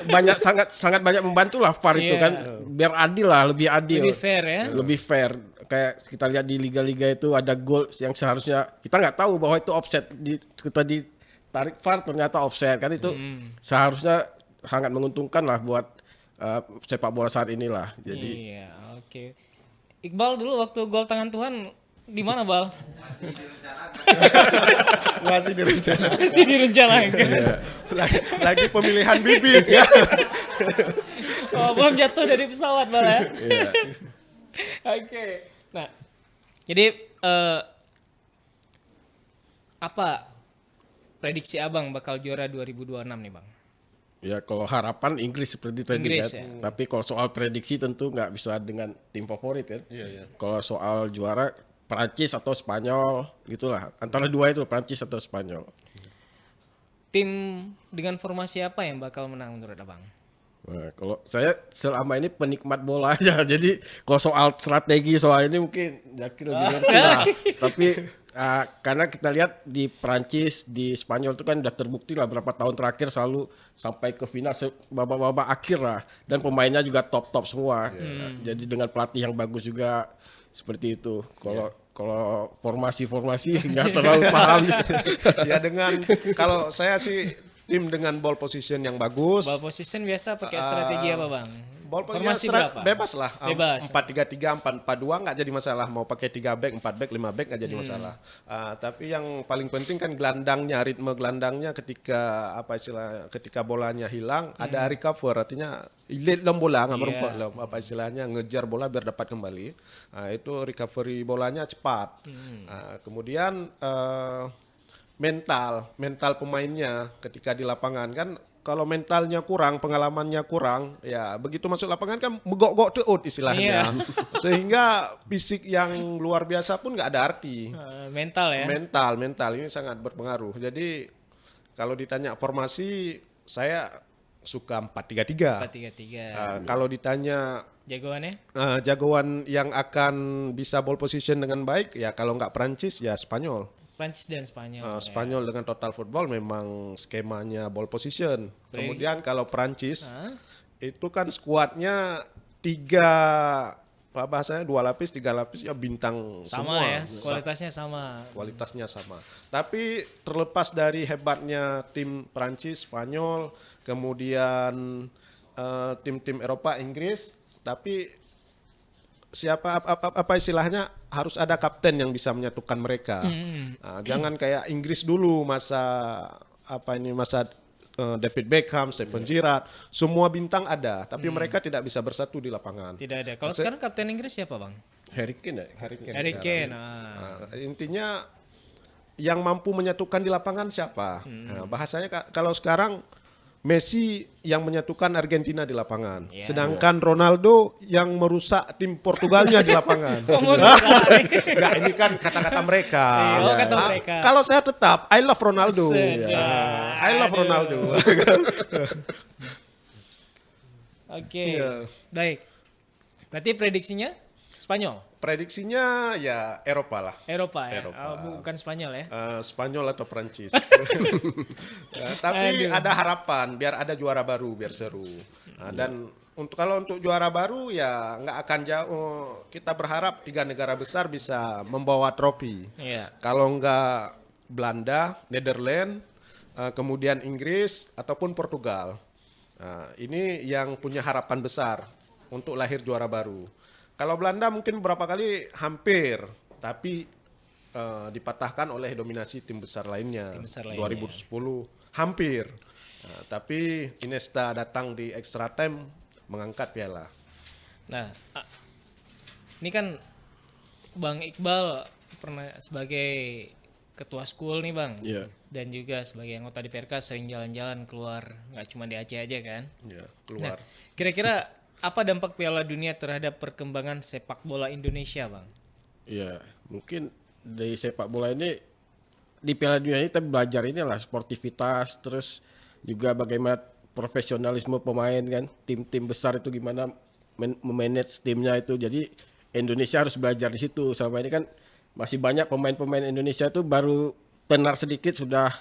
banyak sangat banyak membantu lah VAR itu Iya. kan, biar adil lah, lebih adil, Lebih fair ya. lebih fair. Kayak kita lihat di liga-liga itu ada gol yang seharusnya kita nggak tahu bahwa itu offset, kita ditarik VAR ternyata offset kan, itu seharusnya sangat menguntungkan lah buat sepak bola saat inilah. Jadi Iya, oke. Iqbal dulu waktu gol tangan Tuhan di mana, Bal? Masih direncana. Pasti direncanakan. lagi pemilihan bibit ya. Oh, belum jatuh dari pesawat, Bal ya. iya. Oke. Nah, jadi apa prediksi Abang bakal juara 2026 nih, Bang? Ya kalau harapan Inggris seperti tadi Inggris, kan. ya. Tapi kalau soal prediksi tentu nggak bisa dengan tim favorit kan. Iya. Kalau soal juara Prancis atau Spanyol gitulah. Antara dua itu Prancis atau Spanyol. Tim dengan formasi apa yang bakal menang menurut Abang? Nah, kalau saya selama ini penikmat bola aja. Jadi kalau soal strategi soal ini mungkin Jakir lebih ngerti lah. Tapi karena kita lihat di Prancis, di Spanyol itu kan udah terbukti lah berapa tahun terakhir selalu sampai ke final babak-babak akhir lah, dan pemainnya juga top-top semua. Jadi dengan pelatih yang bagus juga seperti itu. Kalau formasi nggak terlalu paham. Ya dengan kalau saya sih tim dengan ball position yang bagus. Ball position biasa pakai strategi apa, Bang? Ball Formasi position berapa? bebas lah. Bebas. 4-3-3, 4-4-2 nggak jadi masalah. Mau pakai 3 back, 4 back, 5 back nggak jadi masalah. Tapi yang paling penting kan gelandangnya, ritme gelandangnya ketika ketika bolanya hilang ada recover, artinya lead long bola nggak merempat lah, istilahnya ngejar bola biar dapat kembali. Itu recovery bolanya cepat. Kemudian mental pemainnya ketika di lapangan kan, kalau mentalnya kurang, pengalamannya kurang, ya begitu masuk lapangan kan megok-gok teut istilahnya. Sehingga fisik yang luar biasa pun nggak ada arti. Mental ya. Mental ini sangat berpengaruh. Jadi kalau ditanya formasi, saya suka 4-3-3. 4-3-3. Kalau ditanya Jagoannya? jagoan yang akan bisa ball position dengan baik, ya kalau nggak Prancis ya Spanyol. Prancis dan Spanyol. Spanyol dengan total football memang skemanya ball position. Kemudian kalau Prancis itu kan skuadnya 2 lapis 3 lapis ya bintang Sama semua. ya, kualitasnya sama. Kualitasnya sama. Tapi terlepas dari hebatnya tim Prancis, Spanyol, kemudian tim-tim Eropa, Inggris, tapi apa istilahnya, harus ada kapten yang bisa menyatukan mereka. Jangan kayak Inggris dulu masa David Beckham, Steven Gerrard, semua bintang ada, tapi mereka tidak bisa bersatu di lapangan. Tidak ada. Kalau sekarang kapten Inggris siapa, Bang? Harry Kane ya? Harry Kane. Intinya yang mampu menyatukan di lapangan siapa? Bahasanya kalau sekarang Messi yang menyatukan Argentina di lapangan, sedangkan Ronaldo yang merusak tim Portugalnya di lapangan. Enggak, ini kan kata-kata mereka. Iya, kata mereka. Kalau saya tetap I love Ronaldo. Sedap. I love Aduh. Ronaldo. Oke. Iya. Baik. Berarti prediksinya Spanyol, Prediksinya ya Eropa lah. Eropa ya. Eropa. Bukan Spanyol ya. Spanyol atau Prancis. Tapi ada harapan biar ada juara baru, biar seru. Dan kalau untuk juara baru ya nggak akan jauh. Kita berharap 3 negara besar bisa membawa trofi. Iya. Kalau nggak Belanda, Netherlands, kemudian Inggris ataupun Portugal. Ini yang punya harapan besar. untuk lahir juara baru. Kalau Belanda mungkin beberapa kali hampir, tapi dipatahkan oleh dominasi tim besar lainnya. Tim besar lainnya. 2010 hampir. Tapi Iniesta datang di extra time mengangkat piala. Nah, ini kan Bang Iqbal pernah sebagai ketua school nih Bang, Iya. dan juga sebagai anggota di PRK sering jalan-jalan keluar, nggak cuma di Aceh aja kan. Ya, Nah, keluar. kira-kira apa dampak Piala Dunia terhadap perkembangan sepak bola Indonesia Bang? Iya, mungkin dari sepak bola ini di Piala Dunia ini kita belajar inilah sportivitas, terus juga bagaimana profesionalisme pemain kan, tim-tim besar itu gimana memanage timnya itu. Jadi Indonesia harus belajar di situ. Sama ini kan masih banyak pemain-pemain Indonesia itu baru tenar sedikit sudah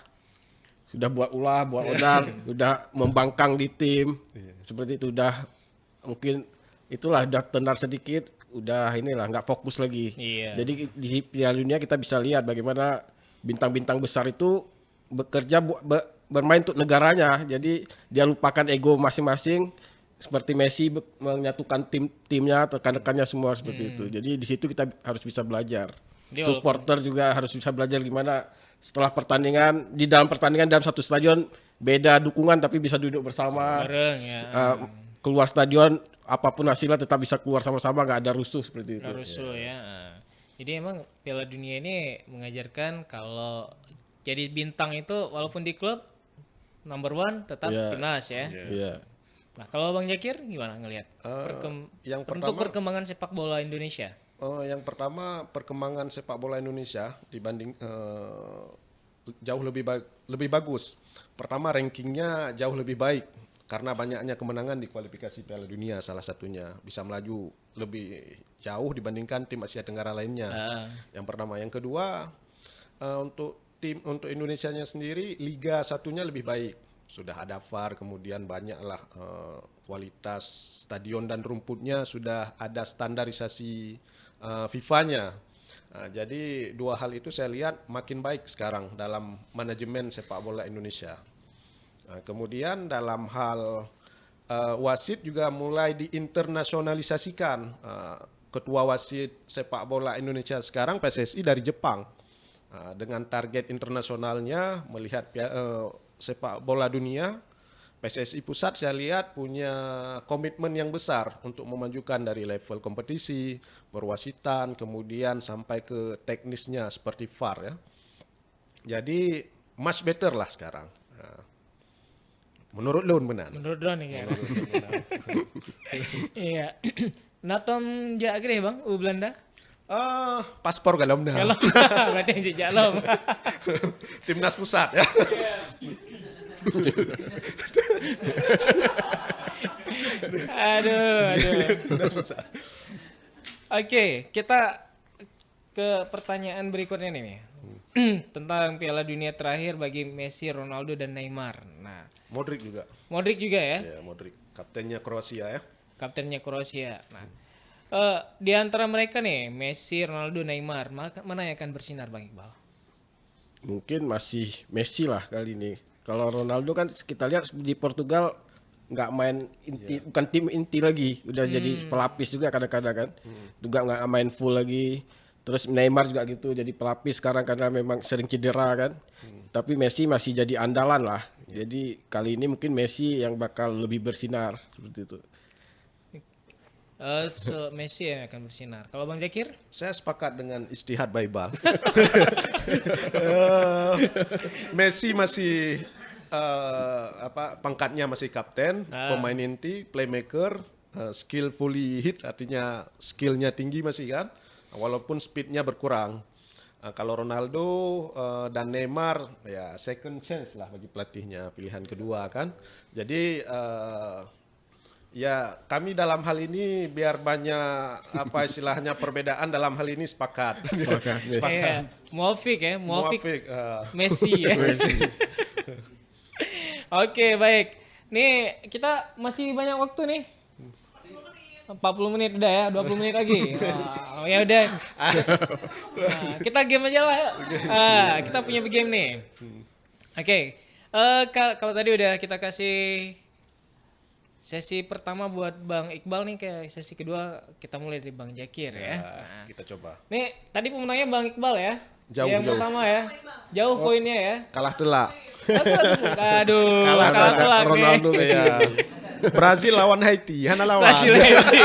buat ulah, buat odar, sudah membangkang di tim. Seperti itu udah mungkin itulah udah tenar sedikit, udah inilah nggak fokus lagi. Iya. Jadi di Piala Dunia kita bisa lihat bagaimana bintang-bintang besar itu bekerja bermain untuk negaranya. Jadi dia lupakan ego masing-masing. Seperti Messi menyatukan timnya, rekan-rekannya semua seperti itu. Jadi di situ kita harus bisa belajar. Dia Supporter juga harus bisa belajar gimana setelah pertandingan, di dalam pertandingan dalam satu stadion beda dukungan tapi bisa duduk bersama. Bareng ya. Keluar stadion apapun hasilnya tetap bisa keluar sama-sama, nggak ada rusuh seperti itu. Rusuh ya. Jadi emang Piala Dunia ini mengajarkan kalau jadi bintang itu walaupun di klub number one tetap Iya. timnas ya. Iya. Nah kalau Bang Jakir gimana ngelihat Yang untuk pertama, perkembangan sepak bola Indonesia? yang pertama perkembangan sepak bola Indonesia dibanding jauh lebih bagus. Pertama rankingnya jauh lebih baik karena banyaknya kemenangan di kualifikasi Piala Dunia, salah satunya bisa melaju lebih jauh dibandingkan tim Asia Tenggara lainnya. Yang pertama, yang kedua untuk Indonesianya sendiri liga satunya lebih baik. Sudah ada VAR, kemudian banyaklah kualitas stadion dan rumputnya sudah ada standarisasi FIFA-nya. Jadi dua hal itu saya lihat makin baik sekarang dalam manajemen sepak bola Indonesia. Kemudian dalam hal wasit juga mulai diinternasionalisasikan. Ketua wasit sepak bola Indonesia sekarang PSSI dari Jepang. Dengan target internasionalnya melihat sepak bola dunia, PSSI pusat saya lihat punya komitmen yang besar untuk memajukan dari level kompetisi, perwasitan, kemudian sampai ke teknisnya seperti VAR ya. Jadi much better lah sekarang. Menurut Lun benar. Menurut Don ya. Iya. Natom Jagre Bang, Belanda. Paspor galau benar. Kalau berarti yang jejak lo. Timnas pusat ya. Aduh. Oke, kita ke pertanyaan berikutnya nih. Tentang Piala Dunia terakhir bagi Messi, Ronaldo dan Neymar. Nah, Modric juga. Modric juga ya, Ya, Modric, kaptennya Kroasia ya. kaptennya Kroasia. Nah, di antara mereka nih, Messi, Ronaldo, Neymar, mana yang akan bersinar Bang Iqbal? Mungkin masih Messi lah kali ini. Kalau Ronaldo kan kita lihat di Portugal nggak main inti, bukan tim inti lagi, udah jadi pelapis juga kadang-kadang kan, juga nggak main full lagi. Terus Neymar juga gitu, jadi pelapis sekarang karena memang sering cedera kan. Tapi Messi masih jadi andalan lah. Jadi kali ini mungkin Messi yang bakal lebih bersinar seperti itu. Messi yang akan bersinar. Kalau Bang Jakir? Saya sepakat dengan istihad Baibal. Messi masih pangkatnya masih kapten, pemain inti, playmaker, skillfully hit, artinya skillnya tinggi masih kan, walaupun speednya berkurang. Kalau Ronaldo dan Neymar ya second chance lah bagi pelatihnya, pilihan kedua kan. Jadi ya kami dalam hal ini biar banyak apa istilahnya perbedaan dalam hal ini sepakat. Iya, Muafik ya, Muafik Muafik, Messi ya. Oke, baik. Nih, kita masih banyak waktu nih. 40 menit udah ya, 20 menit lagi. Oh, ya udah. Nah, kita game aja lah ya. Kita punya game nih. Oke. Kalau tadi udah kita kasih Sesi pertama buat Bang Iqbal nih, kayak sesi kedua kita mulai dari Bang Jakir ya. Nah, Kita coba. nih tadi pemenangnya Bang Iqbal ya. Jauh, yang jauh. pertama ya. Jauh poinnya ya. Kalah telak. Aduh, Kalah kalah telak nih. Ronaldo Messi. Iya. Brazil lawan Haiti, Hana lawan. Brazil Haiti.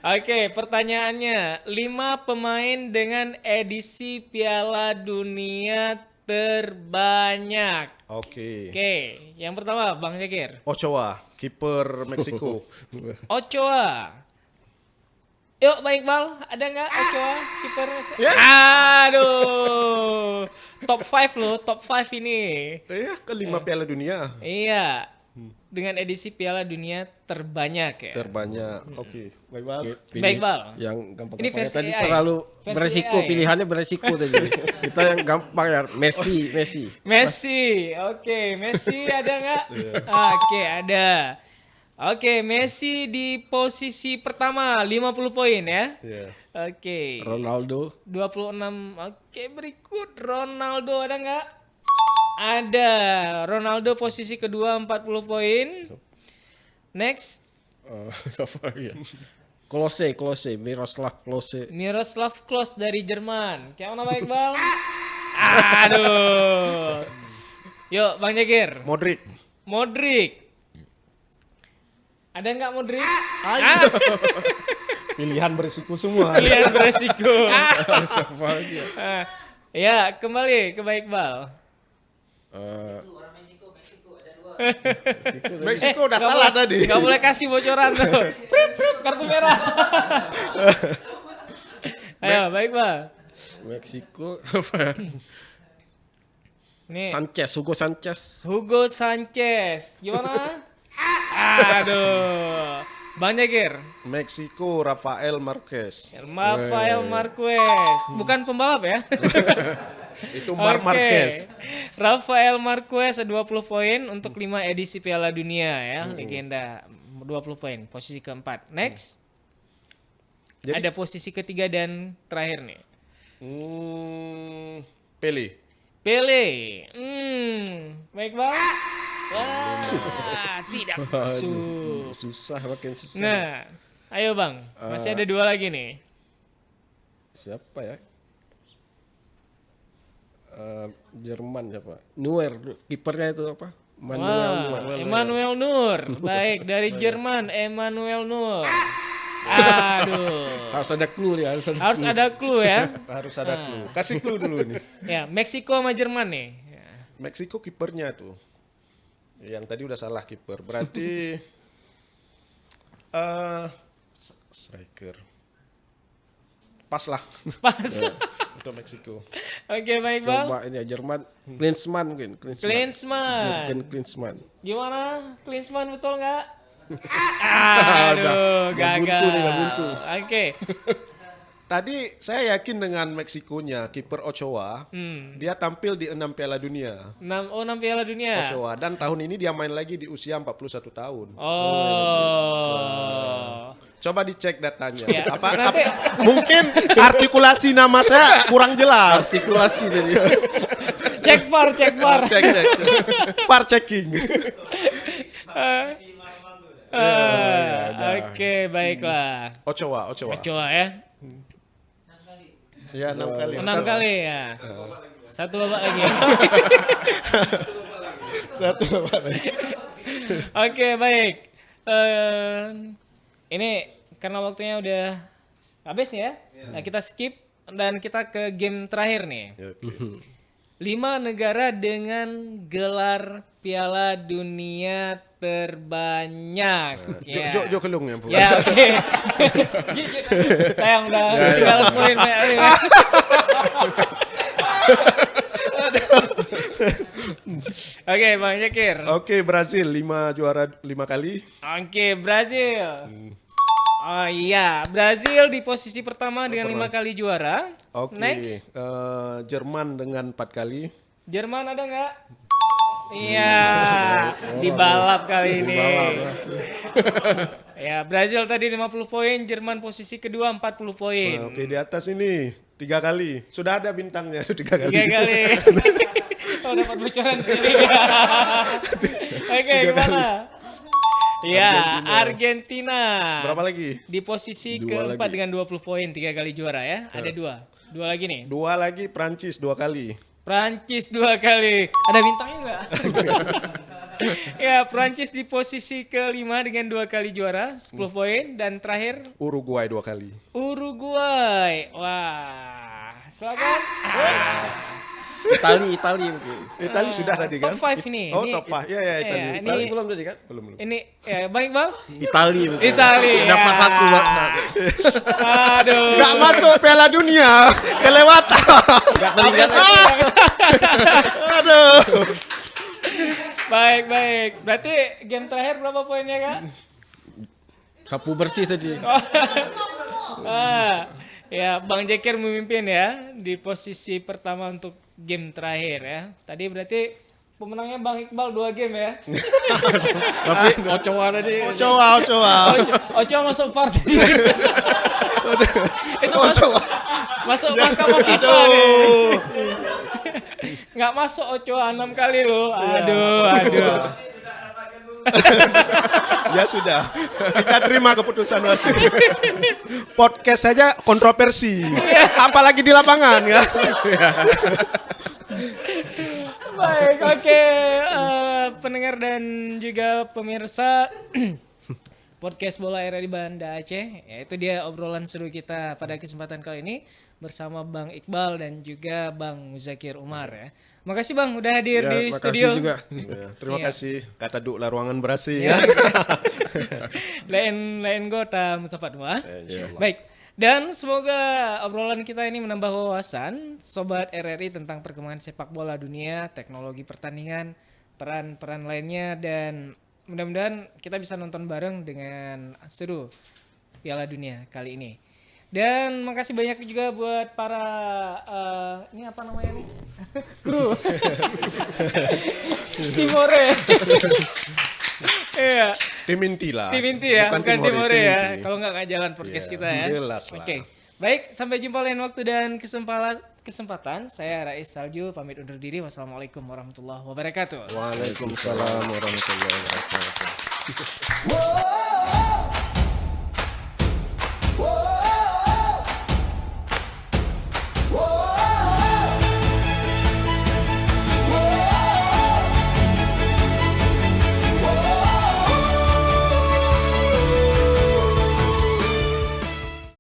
Oke, pertanyaannya, 5 pemain dengan edisi Piala Dunia terbanyak. Oke. Oke, yang pertama Bang Jakir. Ochoa, kiper Meksiko. Ochoa. Yuk Bang Iqbal, ada nggak Ochoa kiper? Ya. Aduh, top 5 loh, top 5 ini. Iya, kelima Piala Dunia Iya, dengan edisi Piala Dunia terbanyak ya. terbanyak. Oke, baik. Baik Bal. Yang gampang Ini versi tadi AI. terlalu Versi beresiko, AI. pilihannya beresiko tadi. Kita yang gampang ya, Messi. Messi, oke, Messi ada nggak? Iya. Oke, ada. Oke, Messi di posisi pertama 50 poin ya. Iya. Oke. Ronaldo, 26. Oke, berikut Ronaldo ada nggak? Ada. Ronaldo posisi kedua 40 poin. Next, apa lagi ya? Klose, Miroslav Klose. Miroslav Klose dari Jerman. Kayak mana Bang Iqbal? Aduh. Yuk, Bang Jakir. Modric. Ada nggak Modric? Pilihan berisiko semua. Pilihan beresiko. Apa lagi ya? Ya, kembali ke Bang Iqbal. Meksiko udah salah tadi. Nggak boleh kasih bocoran tuh. Prip, kartu merah. Ayo, Bang Iqbal. Meksiko apa ya? Nih, Hugo Sanchez. Hugo Sanchez. Gimana? Aduh. Bang Jakir. Meksiko Rafael Marquez. Rafael Marquez. Bukan pembalap ya? Itu Oke. Marquez. Rafael Marquez 20 poin untuk 5 edisi Piala Dunia ya, legenda. 20 poin, posisi keempat. Next. Jadi- Ada posisi ketiga dan terakhir nih. Pele. Pele. Baik Bang. Wah, tidak masuk. Susah, makin susah. Nah, ayo Bang. Masih ada 2 lagi nih. Siapa ya? Jerman siapa? Neuer, kipernya itu apa? Wah, Emmanuel Nur. Baik, dari Jerman, Emmanuel Nur. Aduh. Harus ada clue ya, Harus ada clue ya. Harus ada clue. Kasih clue dulu nih. Ya, Meksiko sama Jerman nih. Meksiko kipernya tuh. Yang tadi udah salah kiper. Berarti striker. Pas lah Pas. untuk Meksiko. Oke, baik Bang. Coba ini ya Jerman, Klinsmann mungkin. Klinsmann. Jurgen Klinsmann. Gimana? Klinsmann betul nggak? Aduh, gagal. Nggak buntu. Oke. Tadi saya yakin dengan Meksikonya, kiper Ochoa, dia tampil di 6 Piala Dunia. 6 Piala Dunia. Ochoa, dan tahun ini dia main lagi di usia 41 tahun. Oh. Coba dicek datanya. Ya, Apa, nanti- mungkin artikulasi nama saya kurang jelas. Artikulasi tadi. Cek VAR. Cek. Far checking. Oke, baiklah. Ochoa. Coba ya. Ya, 6 kali. 6 kali ya. Satu babak lagi. Satu lagi. Oke, baik. Ini karena waktunya udah habis nih ya. Nah, kita skip dan kita ke game terakhir nih. 5 negara dengan gelar Piala Dunia terbanyak. Ya. Jo kelung ya, Bu. Ya, oke. Sayang udah tinggal poin banyak nih. Oke, Bang Jakir. Oke, Brazil 5 juara 5 kali. Oke, Brazil. Oh iya, Brazil di posisi pertama dengan 5 kali juara. Oke. Next, Jerman dengan 4 kali. Jerman ada nggak? Iya, dibalap kali ini. Ya, Brazil tadi 50 poin, Jerman posisi kedua 40 poin. Oke, di atas ini 3 kali. Sudah ada bintangnya 3 kali. 3 kali. Oh, dapat bocoran sini. Oke, gimana? Ya, Argentina. Berapa lagi? Di posisi Dua keempat lagi. dengan 20 poin, 3 kali juara ya. Ada dua lagi nih. 2 lagi Prancis 2 kali. Prancis 2 kali. Ada bintangnya nggak? Ya, Prancis di posisi kelima dengan 2 kali juara, 10 poin. Dan terakhir Uruguay 2 kali. Uruguay. Wah, silakan. Itali mungkin. Itali sudah tadi kan? Top 5 ini. Oh, Ini- top 5. Ya, Itali. Iya, Itali ini belum tadi kan? Belum. ini ya, baik Bang. Itali mungkin. Itali. Dapat ya. 1 Bang. Aduh. Nggak masuk Piala Dunia. Kelewatan. Enggak teringat. Aduh. Baik. Berarti game terakhir berapa poinnya, Kak? Sapu bersih tadi. Ya, Bang Jekir memimpin ya di posisi pertama untuk game terakhir ya. Tadi berarti pemenangnya Bang Iqbal 2 game ya. Tapi Ochoa tadi. Ochoa. Ochoa masuk VAR tadi. Itu masuk mahkamah FIFA nih. Aduh. Nggak masuk Ochoa 6 kali loh. Aduh. Ya sudah. Kita terima keputusan wasit. Podcast saja kontroversi. Apalagi di lapangan ya. Baik, oke. Pendengar dan juga pemirsa podcast Bola RRI Banda Aceh, yaitu dia obrolan seru kita pada kesempatan kali ini bersama Bang Iqbal dan juga Bang Muzakir Umar ya. Makasih Bang udah hadir Ya, di makasih studio. juga. Ya, terima Iya. kasih kata Duk lah ruangan berasi Ya. ya. lain gota tepat wah. Insyaallah. Baik. Dan semoga obrolan kita ini menambah wawasan Sobat RRI tentang perkembangan sepak bola dunia, teknologi pertandingan, peran-peran lainnya, dan mudah-mudahan kita bisa nonton bareng dengan seru Piala Dunia kali ini. Dan makasih banyak juga buat para ini apa namanya nih? Kru. Timore. Iya. Tim inti lah. Tim inti ya, bukan Timore tim ya. inti. Kalau nggak jalan podcast Iya, kita ya. jelas lah. Oke. Baik, sampai jumpa lain waktu dan kesempatan. Saya Rais Salju pamit undur diri. Wassalamualaikum warahmatullahi wabarakatuh. Waalaikumsalam warahmatullahi wabarakatuh. Whoa.